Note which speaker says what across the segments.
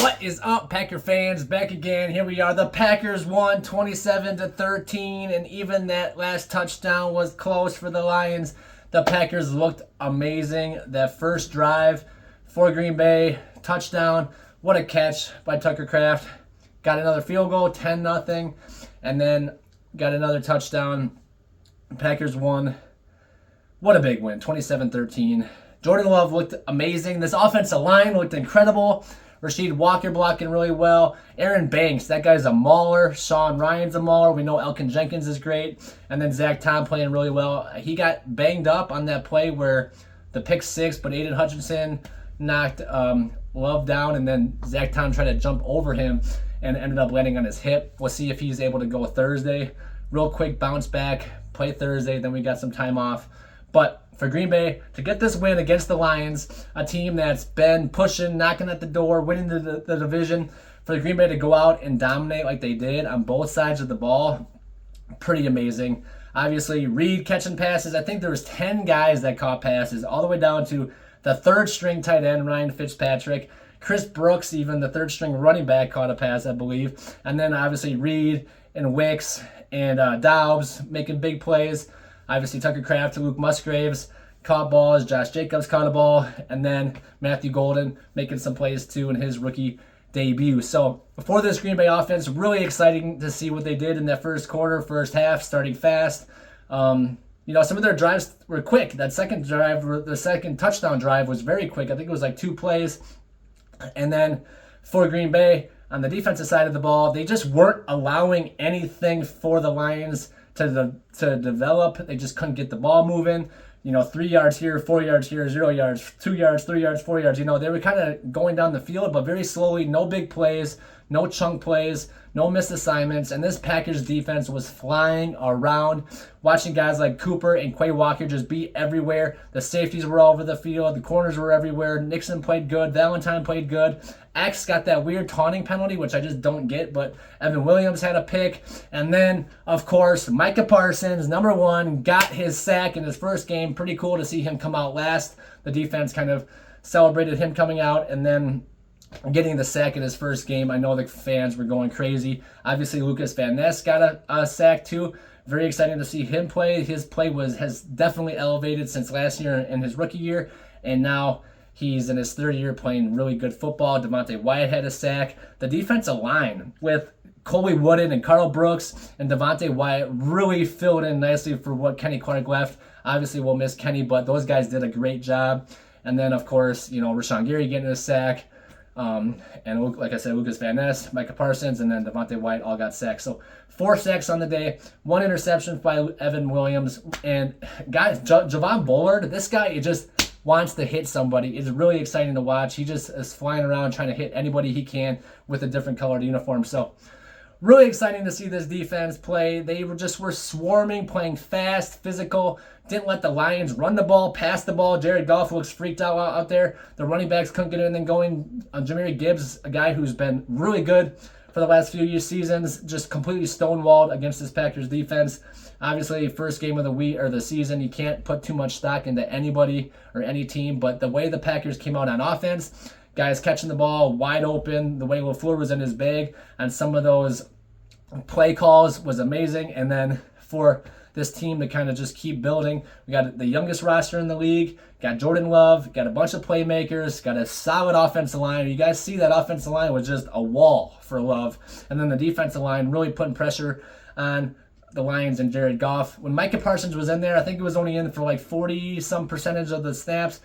Speaker 1: What is up, Packer fans? Back again. Here we are. The Packers won 27-13, and even that last touchdown was close for the Lions. The Packers looked amazing. That first drive for Green Bay, touchdown. What a catch by Tucker Kraft. Got another field goal, 10-0, and then got another touchdown. Packers won. What a big win, 27-13. Jordan Love looked amazing. This offensive line looked incredible. Rasheed Walker blocking really well. Aaron Banks, that guy's a mauler. Sean Ryan's a mauler. We know Elkin Jenkins is great. And then Zach Tom playing really well. He got banged up on that play where the pick six, but Aiden Hutchinson knocked Love down, and then Zach Tom tried to jump over him and ended up landing on his hip. We'll see if he's able to go Thursday. Real quick bounce back, play Thursday, then we got some time off. But for Green Bay to get this win against the Lions, a team that's been pushing, knocking at the door, winning the division, for the Green Bay to go out and dominate like they did on both sides of the ball, pretty amazing. Obviously, Reed catching passes. I think there was 10 guys that caught passes, all the way down to the third-string tight end, Ryan Fitzpatrick. Chris Brooks, even the third-string running back, caught a pass, I believe. And then, obviously, Reed and Wicks and Dobbs making big plays. Obviously, Tucker Kraft to Luke Musgraves caught balls. Josh Jacobs caught a ball. And then Matthew Golden making some plays, too, in his rookie debut. So, for this Green Bay offense, really exciting to see what they did in that first quarter, first half, starting fast. Some of their drives were quick. That second drive, the second touchdown drive was very quick. I think it was like 2 plays. And then for Green Bay, on the defensive side of the ball, they just weren't allowing anything for the Lions to develop. They just couldn't get the ball moving. 3 yards here, 4 yards here, 0 yards, 2 yards, 3 yards, 4 yards. They were kind of going down the field, but very slowly. No big plays, no chunk plays, no missed assignments. And this Packers defense was flying around. Watching guys like Cooper and Quay Walker just be everywhere. The safeties were all over the field. The corners were everywhere. Nixon played good. Valentine played good. X got that weird taunting penalty, which I just don't get, but Evan Williams had a pick. And then, of course, Micah Parsons, number 1, got his sack in his first game. Pretty cool to see him come out last. The defense kind of celebrated him coming out, and then getting the sack in his first game. I know the fans were going crazy. Obviously, Lucas Van Ness got a sack too. Very exciting to see him play. His play has definitely elevated since last year in his rookie year, and now he's in his third year playing really good football. Devontae Wyatt had a sack. The defensive line with Colby Wooden and Carl Brooks and Devontae Wyatt really filled in nicely for what Kenny Clark left. Obviously, we'll miss Kenny, but those guys did a great job. And then, of course, Rashawn Gary getting a sack. And like I said, Lucas Van Ness, Micah Parsons, and then Devontae Wyatt all got sacks. So 4 sacks on the day, 1 interception by Evan Williams. And guys, Javon Bullard, this guy just wants to hit somebody. It's really exciting to watch. He just is flying around trying to hit anybody he can with a different colored uniform. So really exciting to see this defense play. They were swarming, playing fast, physical. Didn't let the Lions run the ball, pass the ball. Jared Goff looks freaked out there. The running backs couldn't get anything going. Jahmyr Gibbs, a guy who's been really good for the last few seasons, just completely stonewalled against this Packers defense. Obviously, first game of the season, you can't put too much stock into anybody or any team, but the way the Packers came out on offense, guys catching the ball wide open, the way LaFleur was in his bag on some of those play calls was amazing. And then for this team to kind of just keep building, we got the youngest roster in the league, got Jordan Love, got a bunch of playmakers, got a solid offensive line. You guys see that offensive line was just a wall for Love. And then the defensive line really putting pressure on the Lions and Jared Goff. When Micah Parsons was in there, I think it was only in for like 40-some% of the snaps.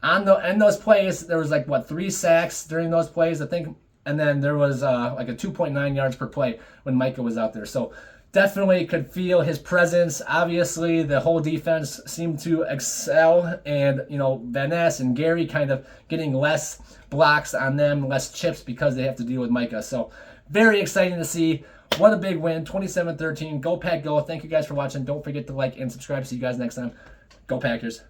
Speaker 1: In those plays, there was 3 sacks during those plays, I think. And then there was like a 2.9 yards per play when Micah was out there. So definitely could feel his presence. Obviously, the whole defense seemed to excel. And, Van Ness and Gary kind of getting less blocks on them, less chips because they have to deal with Micah. So very exciting to see. What a big win, 27-13. Go Pack Go. Thank you guys for watching. Don't forget to like and subscribe. See you guys next time. Go Packers. Peace.